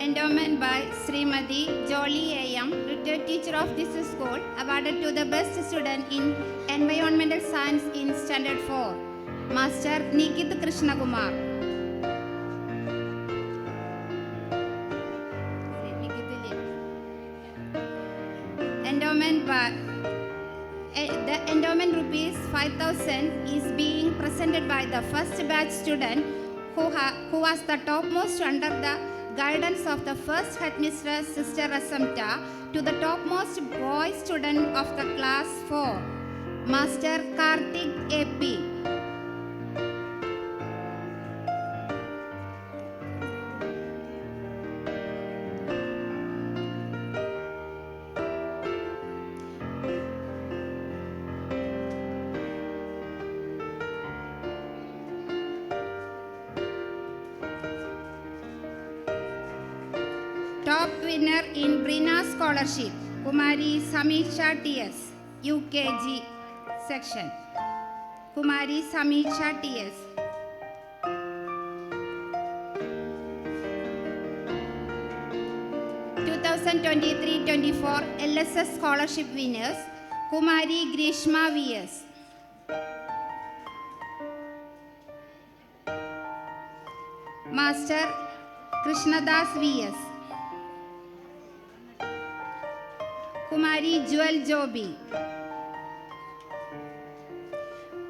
Endowment by Srimati Jolly A.M., retired teacher of this school, awarded to the best student in Environmental Science in Standard 4, Master Nikit Krishnakumar. Endowment by the endowment rupees 5,000 is being presented by the first batch student who was the topmost under the guidance of the first headmistress, Sister Rasamta, to the topmost boy student of the class 4, Master Karthik A.P. Top winner in Brina Scholarship, Kumari Samiksha T.S., UKG section. Kumari Samiksha T.S. (2023-24) LSS Scholarship winners, Kumari Grishma V.S. Master Krishnadas V.S. Kumari Jewel Jobi.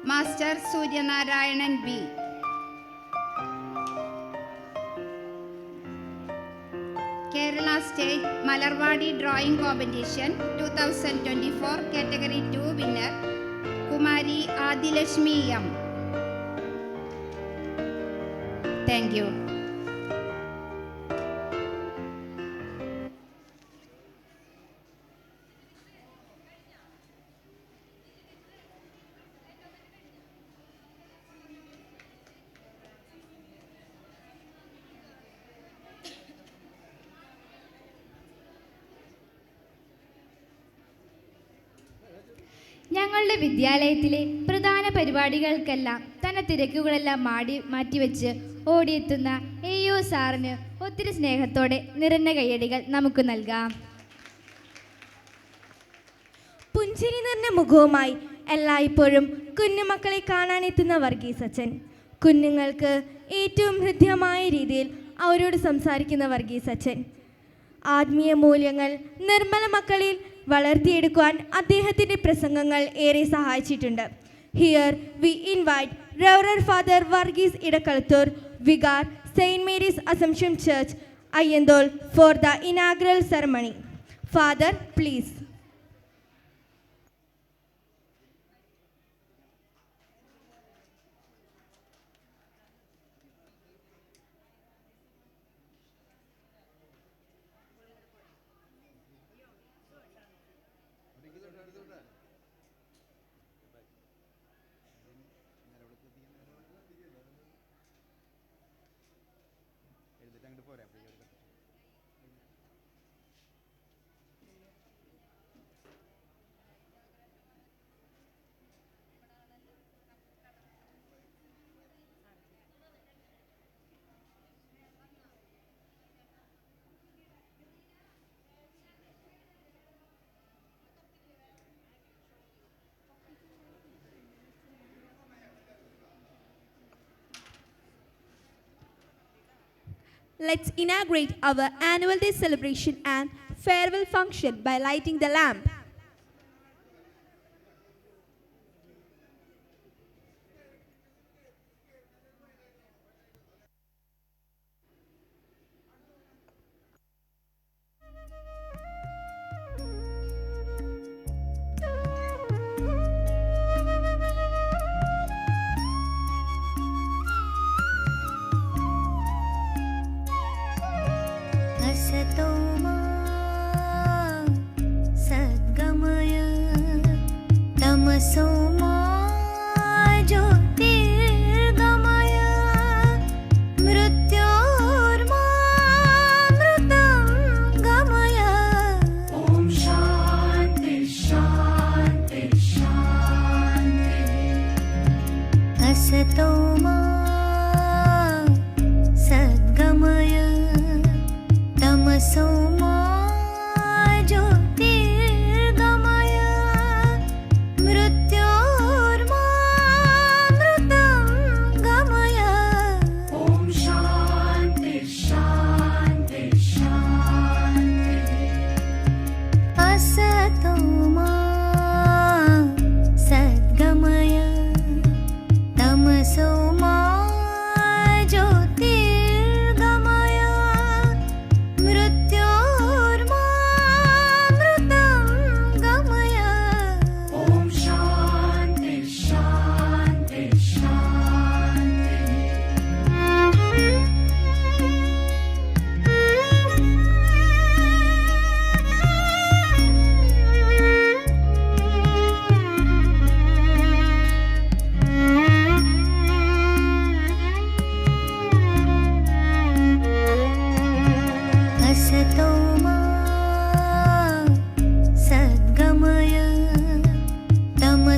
Master Suryanarayanan B. Kerala State Malarwadi Drawing Competition 2024 Category 2 winner, Kumari Adilashmi M. Thank you. ഞങ്ങളുടെ വിദ്യാലയത്തിലെ പ്രധാന പരിപാടികൾക്കെല്ലാം തന്നെ തിരക്കുകളെല്ലാം മാറ്റിവെച്ച് ഓടിയെത്തുന്ന AO സാറിന് ഒത്തിരി സ്നേഹത്തോടെ നിറഞ്ഞ കയ്യടികൾ നമുക്ക് നൽകാം. പുഞ്ചിരി നിറഞ്ഞ മുഖവുമായി എല്ലായ്പ്പോഴും കുഞ്ഞുമക്കളെ കാണാനെത്തുന്ന വർഗീസ് അച്ഛൻ. കുഞ്ഞുങ്ങൾക്ക് ഏറ്റവും ഹൃദ്യമായ രീതിയിൽ അവരോട് സംസാരിക്കുന്ന വർഗീസ് അച്ഛൻ. ആത്മീയ മൂല്യങ്ങൾ നിർമ്മല മക്കളിൽ വളർത്തിയെടുക്കുവാൻ അദ്ദേഹത്തിൻ്റെ പ്രസംഗങ്ങൾ ഏറെ സഹായിച്ചിട്ടുണ്ട്. Here we invite Reverend father Varghese Edakkalathur, vicar saint Mary's assumption church, Ayyanthole, for the inaugural ceremony. Father, please. Let's inaugurate our annual day celebration and farewell function by lighting the lamp.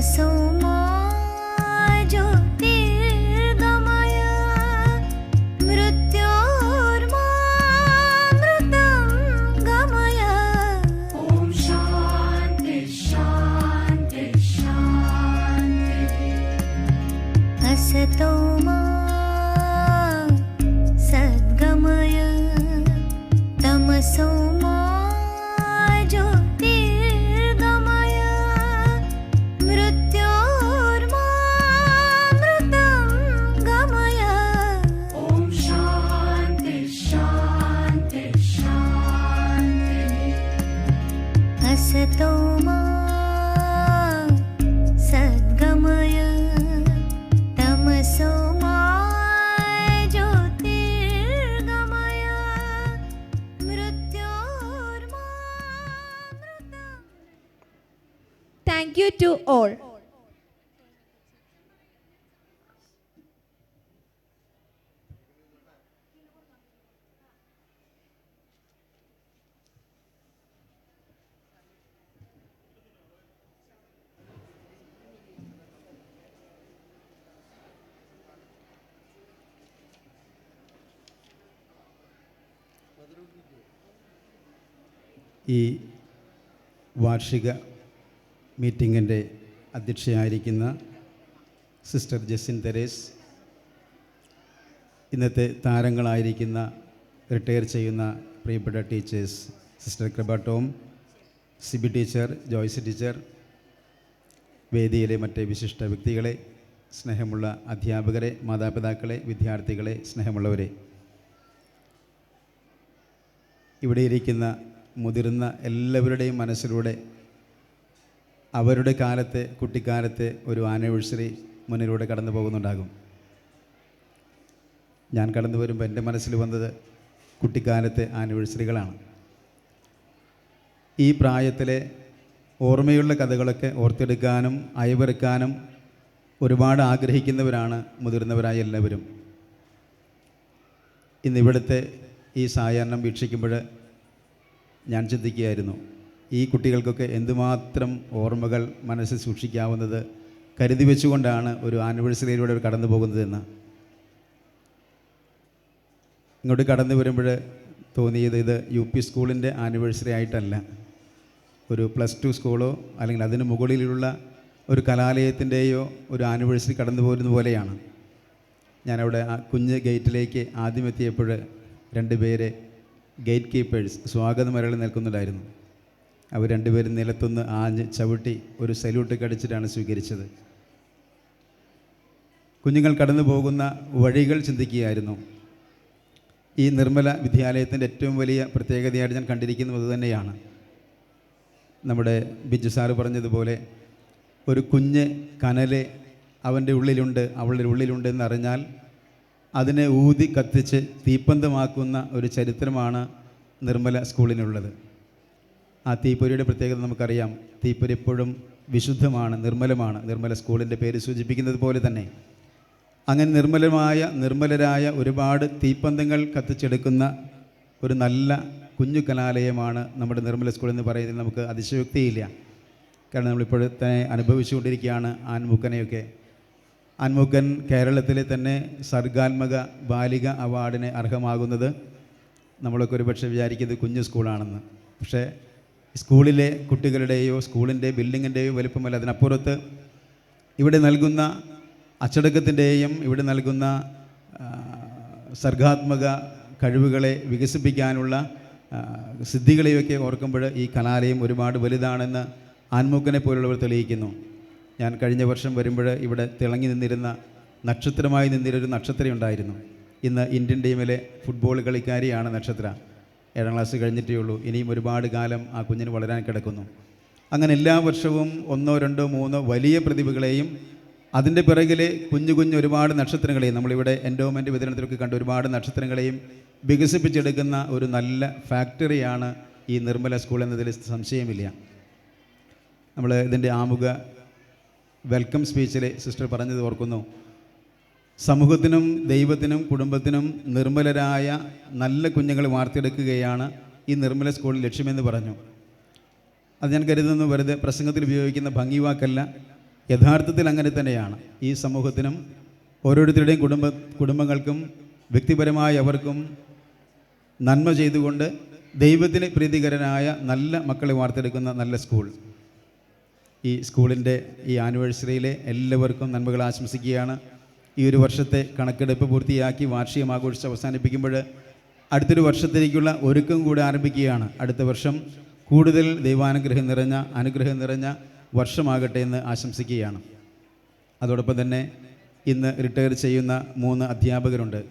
तमसो मा ज्योतिर्गमय मृत्योर्मामृतं गमय। ॐ शान्ति शान्ति शान्ति। असतो मा सद्गमय तमसो मा ज्योतिर्गमय मृत्योर्मामृतं गमय। ॐ शान्ति शान्ति शान्ति। असतो मा सद्गमय तमसो मा ज्योतिर्गमय मृत्योर्मामृतं। Thank you to all. ഈ വാർഷിക മീറ്റിങ്ങിൻ്റെ അധ്യക്ഷയായിരിക്കുന്ന സിസ്റ്റർ ജെസിൻ തെരേസ്, ഇന്നത്തെ താരങ്ങളായിരിക്കുന്ന റിട്ടയർ ചെയ്യുന്ന പ്രിയപ്പെട്ട teachers sister Kripa Tom, Sibi teacher, Joyce teacher, വേദിയിലെ മറ്റ് വിശിഷ്ട വ്യക്തികളെ, സ്നേഹമുള്ള അധ്യാപകരെ, മാതാപിതാക്കളെ, വിദ്യാർത്ഥികളെ, സ്നേഹമുള്ളവരെ, ഇവിടെ ഇരിക്കുന്ന മുതിർന്ന എല്ലാവരുടെയും മനസ്സിലൂടെ അവരുടെ കാലത്തെ, കുട്ടിക്കാലത്തെ ഒരു ആനിവേഴ്സറി മുന്നിലൂടെ കടന്നു പോകുന്നുണ്ടാകും. ഞാൻ കടന്നു വരുമ്പോൾ എൻ്റെ മനസ്സിൽ വന്നത് കുട്ടിക്കാലത്തെ ആനിവേഴ്സറികളാണ്. ഈ പ്രായത്തിലെ ഓർമ്മയുള്ള കഥകളൊക്കെ ഓർത്തെടുക്കാനും അയവിറക്കാനും ഒരുപാട് ആഗ്രഹിക്കുന്നവരാണ് മുതിർന്നവരായ എല്ലാവരും. ഇന്നിവിടുത്തെ ഈ സായാഹ്നം വീക്ഷിക്കുമ്പോൾ ഞാൻ ചിന്തിക്കുകയായിരുന്നു, ഈ കുട്ടികൾക്കൊക്കെ എന്തുമാത്രം ഓർമ്മകൾ മനസ്സിൽ സൂക്ഷിക്കാവുന്നത് കരുതി വെച്ചുകൊണ്ടാണ് ഒരു ആനിവേഴ്സറിയിലൂടെ അവർ കടന്നു പോകുന്നതെന്ന്. ഇങ്ങോട്ട് കടന്നു വരുമ്പോൾ തോന്നിയത് ഇത് UP സ്കൂളിൻ്റെ ആനിവേഴ്സറി ആയിട്ടല്ല, ഒരു +2 സ്കൂളോ അല്ലെങ്കിൽ അതിന് മുകളിലുള്ള ഒരു കലാലയത്തിൻ്റെയോ ഒരു ആനിവേഴ്സറി കടന്നു പോരുന്ന പോലെയാണ്. ഞാനവിടെ ആ കുഞ്ഞ് ഗേറ്റിലേക്ക് ആദ്യം എത്തിയപ്പോൾ 2 പേര് ഗേറ്റ് കീപ്പേഴ്സ് സ്വാഗതം വരളി നിൽക്കുന്നുണ്ടായിരുന്നു. അവർ 2 പേരും നിലത്തുനിന്ന് ആഞ്ഞ് ചവിട്ടി ഒരു സല്യൂട്ട് കടിച്ചിട്ടാണ് സ്വീകരിച്ചത്. കുഞ്ഞുങ്ങൾ കടന്നു പോകുന്ന വഴികൾ ചിന്തിക്കുകയായിരുന്നു. ഈ നിർമ്മല വിദ്യാലയത്തിൻ്റെ ഏറ്റവും വലിയ പ്രത്യേകതയായിട്ട് ഞാൻ കണ്ടിരിക്കുന്നത് തന്നെയാണ്. നമ്മുടെ ബിജു സാറ് പറഞ്ഞതുപോലെ ഒരു കുഞ്ഞ് കനല് അവൻ്റെ ഉള്ളിലുണ്ട്, അവളുടെ ഉള്ളിലുണ്ട് എന്നറിഞ്ഞാൽ അതിനെ ഊതി കത്തിച്ച് തീപ്പന്തമാക്കുന്ന ഒരു ചരിത്രമാണ് നിർമ്മല സ്കൂളിനുള്ളത്. ആ തീപ്പൊരിയുടെ പ്രത്യേകത നമുക്കറിയാം. തീപ്പൊരി എപ്പോഴും വിശുദ്ധമാണ്, നിർമ്മലമാണ്. നിർമ്മല സ്കൂളിൻ്റെ പേര് സൂചിപ്പിക്കുന്നത് പോലെ തന്നെ അങ്ങനെ നിർമ്മലരായ ഒരുപാട് തീപ്പന്തങ്ങൾ കത്തിച്ചെടുക്കുന്ന ഒരു നല്ല കുഞ്ഞു കലാലയമാണ് നമ്മുടെ നിർമ്മല സ്കൂൾ എന്ന് പറയുന്നത് നമുക്ക് അതിശയോക്തിയില്ല. കാരണം നമ്മളിപ്പോഴത്തെ അനുഭവിച്ചുകൊണ്ടിരിക്കുകയാണ് ആൻമുക്കനെയൊക്കെ. ആൻമുക്കൻ കേരളത്തിലെ തന്നെ സർഗാത്മക ബാലിക അവാർഡിന് അർഹമാകുന്നത് നമ്മളൊക്കെ ഒരുപക്ഷെ വിചാരിക്കുന്നത് കുഞ്ഞു സ്കൂളാണെന്ന്. പക്ഷേ സ്കൂളിലെ കുട്ടികളുടെയോ സ്കൂളിൻ്റെ ബിൽഡിങ്ങിൻ്റെയോ വലിപ്പമല്ല, അതിനപ്പുറത്ത് ഇവിടെ നൽകുന്ന അച്ചടക്കത്തിൻ്റെയും ഇവിടെ നൽകുന്ന സർഗാത്മക കഴിവുകളെ വികസിപ്പിക്കാനുള്ള സിദ്ധികളെയൊക്കെ ഓർക്കുമ്പോൾ ഈ കലാലയം ഒരുപാട് വലുതാണെന്ന് ആൻമുക്കനെ പോലുള്ളവർ തെളിയിക്കുന്നു. ഞാൻ കഴിഞ്ഞ വർഷം വരുമ്പോൾ ഇവിടെ തിളങ്ങി നിന്നിരുന്ന നക്ഷത്രമായി നിന്നിരുന്നൊരു നക്ഷത്രം ഉണ്ടായിരുന്നു. ഇന്ന് ഇന്ത്യൻ ടീമിലെ ഫുട്ബോൾ കളിക്കാരിയാണ് നക്ഷത്ര. 7ാം ക്ലാസ് കഴിഞ്ഞിട്ടേ ഉള്ളൂ. ഇനിയും ഒരുപാട് കാലം ആ കുഞ്ഞിന് വളരാൻ കിടക്കുന്നു. അങ്ങനെ എല്ലാ വർഷവും 1, 2, 3 വലിയ പ്രതിഭകളെയും അതിൻ്റെ പിറകിലെ കുഞ്ഞു ഒരുപാട് നക്ഷത്രങ്ങളെയും നമ്മളിവിടെ എൻഡോമെൻ്റ് വിതരണത്തിലൊക്കെ കണ്ട ഒരുപാട് നക്ഷത്രങ്ങളെയും വികസിപ്പിച്ചെടുക്കുന്ന ഒരു നല്ല ഫാക്ടറിയാണ് ഈ നിർമ്മല സ്കൂൾ എന്നതിൽ സംശയമില്ല. നമ്മൾ ഇതിൻ്റെ ആമുഖ വെൽക്കം സ്പീച്ചിൽ സിസ്റ്റർ പറഞ്ഞത് ഓർക്കുന്നു. സമൂഹത്തിനും ദൈവത്തിനും കുടുംബത്തിനും നിർമ്മലരായ നല്ല കുഞ്ഞുങ്ങളെ വാർത്തെടുക്കുകയാണ് ഈ നിർമ്മല സ്കൂളിൽ ലക്ഷ്യമെന്ന് പറഞ്ഞു. അത് ഞാൻ കരുതുന്നു വെറുതെ പ്രസംഗത്തിൽ ഉപയോഗിക്കുന്ന ഭംഗി വാക്കല്ല, യഥാർത്ഥത്തിൽ അങ്ങനെ തന്നെയാണ്. ഈ സമൂഹത്തിനും ഓരോരുത്തരുടെയും കുടുംബങ്ങൾക്കും വ്യക്തിപരമായി അവർക്കും നന്മ ചെയ്തുകൊണ്ട് ദൈവത്തിന് പ്രീതികരനായ നല്ല മക്കളെ വാർത്തെടുക്കുന്ന നല്ല സ്കൂൾ. ഈ സ്കൂളിൻ്റെ ഈ ആനിവേഴ്സറിയിലെ എല്ലാവർക്കും നന്മകൾ ആശംസിക്കുകയാണ്. ഈ ഒരു വർഷത്തെ കണക്കെടുപ്പ് പൂർത്തിയാക്കി വാർഷികം ആഘോഷിച്ച് അവസാനിപ്പിക്കുമ്പോൾ അടുത്തൊരു വർഷത്തേക്കുള്ള ഒരുക്കം കൂടി ആരംഭിക്കുകയാണ്. അടുത്ത വർഷം കൂടുതൽ ദൈവാനുഗ്രഹം നിറഞ്ഞ വർഷമാകട്ടെ എന്ന് ആശംസിക്കുകയാണ്. അതോടൊപ്പം തന്നെ ഇന്ന് റിട്ടയർ ചെയ്യുന്ന 3 അധ്യാപകരുണ്ട്.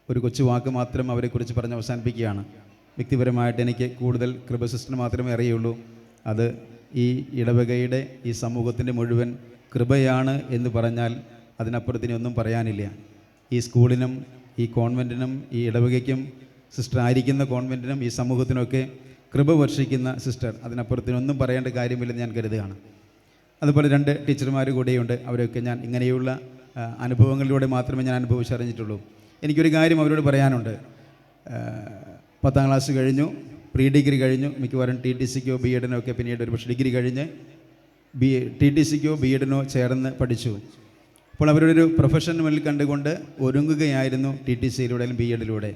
ഒരു കൊച്ചു വാക്ക് മാത്രം അവരെക്കുറിച്ച് പറഞ്ഞ് അവസാനിപ്പിക്കുകയാണ്. വ്യക്തിപരമായിട്ട് എനിക്ക് കൂടുതൽ കൃപ സിസ്റ്റർ മാത്രമേ അറിയുള്ളൂ. അത് ഈ ഇടവകയുടെ ഈ സമൂഹത്തിൻ്റെ മുഴുവൻ കൃപയാണ് എന്ന് പറഞ്ഞാൽ അതിനപ്പുറത്തിന് ഒന്നും പറയാനില്ല. ഈ സ്കൂളിനും ഈ കോൺവെൻറ്റിനും ഈ ഇടവകയ്ക്കും സിസ്റ്റർ ആയിരിക്കുന്ന കോൺവെൻറ്റിനും ഈ സമൂഹത്തിനൊക്കെ കൃപ വർഷിക്കുന്ന സിസ്റ്റർ, അതിനപ്പുറത്തിനൊന്നും പറയേണ്ട കാര്യമില്ലെന്ന് ഞാൻ കരുതുകയാണ്. അതുപോലെ 2 ടീച്ചർമാർ കൂടെയുണ്ട്. അവരൊക്കെ ഞാൻ ഇങ്ങനെയുള്ള അനുഭവങ്ങളിലൂടെ മാത്രമേ ഞാൻ അനുഭവിച്ചറിഞ്ഞിട്ടുള്ളൂ. എനിക്കൊരു കാര്യം അവരോട് പറയാനുണ്ട്. 10ാം ക്ലാസ് കഴിഞ്ഞു, പ്രീ ഡിഗ്രി കഴിഞ്ഞു, മിക്കവാറും TTCക്കോ BEdനോ ഒക്കെ പിന്നീട് ഒരു പക്ഷേ ഡിഗ്രി കഴിഞ്ഞ് TTCക്കോ BEdനോ ചേർന്ന് പഠിച്ചു. അപ്പോൾ അവരുടെ ഒരു പ്രൊഫഷൻ മുന്നിൽ കണ്ടുകൊണ്ട് ഒരുങ്ങുകയായിരുന്നു TTCയിലൂടെ അല്ലെങ്കിൽ BEdലൂടെ.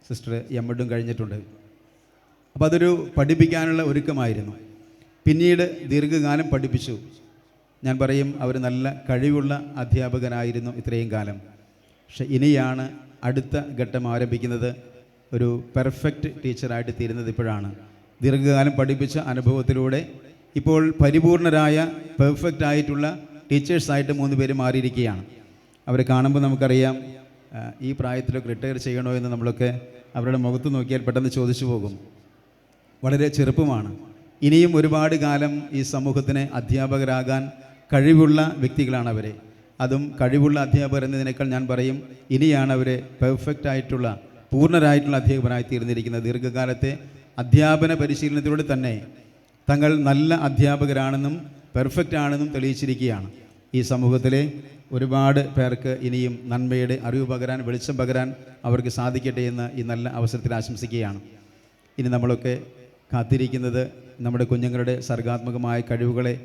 സിസ്റ്റർ MEdും കഴിഞ്ഞിട്ടുണ്ട്. അപ്പോൾ അതൊരു പഠിപ്പിക്കാനുള്ള ഒരുക്കമായിരുന്നു. പിന്നീട് ദീർഘകാലം പഠിപ്പിച്ചു. ഞാൻ പറയും അവർ നല്ല കഴിവുള്ള അധ്യാപകനായിരുന്നു ഇത്രയും കാലം. പക്ഷെ ഇനിയാണ് അടുത്ത ഘട്ടം ആരംഭിക്കുന്നത്. ഒരു പെർഫെക്റ്റ് ടീച്ചറായിട്ട് തീരുന്നത് ഇപ്പോഴാണ്. ദീർഘകാലം പഠിപ്പിച്ച അനുഭവത്തിലൂടെ ഇപ്പോൾ പരിപൂർണരായ പെർഫെക്റ്റ് ആയിട്ടുള്ള ടീച്ചേഴ്സായിട്ട് 3 പേര് മാറിയിരിക്കുകയാണ്. അവരെ കാണുമ്പോൾ നമുക്കറിയാം ഈ പ്രായത്തിലൊക്കെ റിട്ടയർ ചെയ്യണോ എന്ന് നമ്മളൊക്കെ അവരുടെ മുഖത്ത് നോക്കിയാൽ പെട്ടെന്ന് ചോദിച്ചു പോകും. വളരെ ചെറുപ്പമാണ്. ഇനിയും ഒരുപാട് കാലം ഈ സമൂഹത്തിന് അധ്യാപകരാകാൻ കഴിവുള്ള വ്യക്തികളാണ് അവരെ. അതും കഴിവുള്ള അധ്യാപകർ എന്നതിനേക്കാൾ ഞാൻ പറയും ഇനിയാണ് അവർ പെർഫെക്റ്റ് ആയിട്ടുള്ള പൂർണ്ണരായിട്ടുള്ള അധ്യാപകരായി തീർന്നിരിക്കുന്നത്. ദീർഘകാലത്തെ അധ്യാപന പരിശീലനത്തിലൂടെ തന്നെ തങ്ങൾ നല്ല അധ്യാപകരാണെന്നും പെർഫെക്റ്റ് ആണെന്നും തെളിയിച്ചിരിക്കുകയാണ്. ഈ സമൂഹത്തിലെ ഒരുപാട് പേർക്ക് ഇനിയും നന്മയുടെ അറിവ് പകരാൻ, വെളിച്ചം പകരാൻ അവർക്ക് സാധിക്കട്ടെ എന്ന് ഈ നല്ല അവസരത്തിൽ ആശംസിക്കുകയാണ്. ഇനി നമ്മളൊക്കെ കാത്തിരിക്കുന്നത് നമ്മുടെ കുഞ്ഞുങ്ങളുടെ സർഗാത്മകമായ കഴിവുകളെ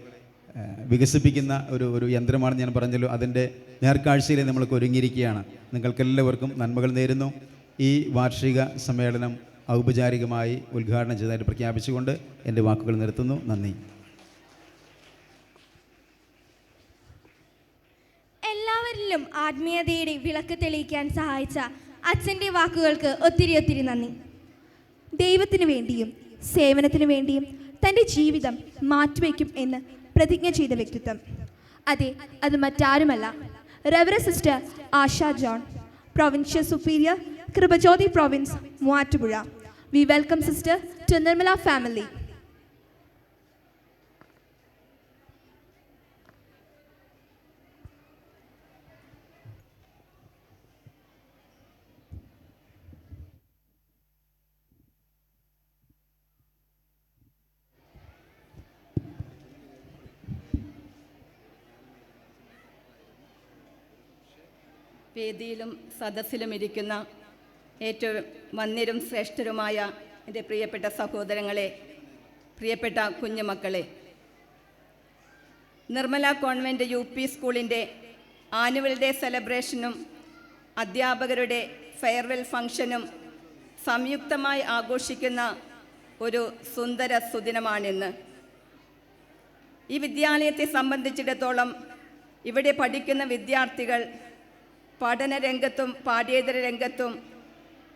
വികസിപ്പിക്കുന്ന ഒരു യന്ത്രമാണെന്ന് ഞാൻ പറഞ്ഞല്ലോ. അതിൻ്റെ നേർക്കാഴ്ചയിൽ നമ്മൾക്ക് ഒരുങ്ങിയിരിക്കുകയാണ്. നിങ്ങൾക്കെല്ലാവർക്കും നന്മകൾ നേരുന്നു. ഈ വാർഷിക സമ്മേളനം ഔപചാരികമായി ഉദ്ഘാടനം ചെയ്തതായിട്ട് പ്രഖ്യാപിച്ചുകൊണ്ട് എൻ്റെ വാക്കുകൾ നിർത്തുന്നു. നന്ദി. എല്ലാവരിലും ആത്മീയതയുടെ വിളക്ക് തെളിയിക്കാൻ സഹായിച്ച അച്ഛൻ്റെ വാക്കുകൾക്ക് ഒത്തിരി നന്ദി. ദൈവത്തിനു വേണ്ടിയും സേവനത്തിനു വേണ്ടിയും തൻ്റെ ജീവിതം മാറ്റിവെക്കും എന്ന് പ്രതിജ്ഞ ചെയ്ത വ്യക്തിത്വം. അതെ, അത് മറ്റാരുമല്ല, reverend sister Asha John, provincial superior, Kripajyothi province, Muvattupuzha. We welcome sister to Nirmala family. വേദിയിലും സദസ്സിലും ഇരിക്കുന്ന ഏറ്റവും വന്യരും ശ്രേഷ്ഠരുമായ എൻ്റെ പ്രിയപ്പെട്ട സഹോദരങ്ങളെ, പ്രിയപ്പെട്ട കുഞ്ഞുമക്കളെ, നിർമ്മല കോൺവെൻറ്റ് UP സ്കൂളിൻ്റെ ആനുവൽ ഡേ സെലിബ്രേഷനും അധ്യാപകരുടെ ഫെയർവെൽ ഫംഗ്ഷനും സംയുക്തമായി ആഘോഷിക്കുന്ന ഒരു സുന്ദര സുദിനമാണിന്ന്. ഈ വിദ്യാലയത്തെ സംബന്ധിച്ചിടത്തോളം ഇവിടെ പഠിക്കുന്ന വിദ്യാർത്ഥികൾ പഠനരംഗത്തും പാഠ്യേതര രംഗത്തും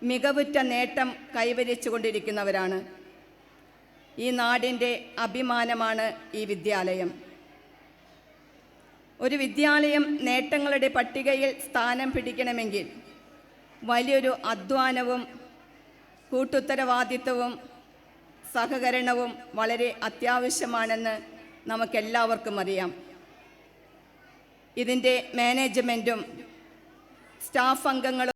മികവുറ്റ നേട്ടം കൈവരിച്ചുകൊണ്ടിരിക്കുന്നവരാണ്. ഈ നാടിൻ്റെ അഭിമാനമാണ് ഈ വിദ്യാലയം. ഒരു വിദ്യാലയം നേട്ടങ്ങളുടെ പട്ടികയിൽ സ്ഥാനം പിടിക്കണമെങ്കിൽ വലിയൊരു അധ്വാനവും കൂട്ടുത്തരവാദിത്വവും സഹകരണവും വളരെ അത്യാവശ്യമാണെന്ന് നമുക്കെല്ലാവർക്കും അറിയാം. ഇതിൻ്റെ മാനേജ്മെൻറ്റും സ്റ്റാഫ് അംഗങ്ങളും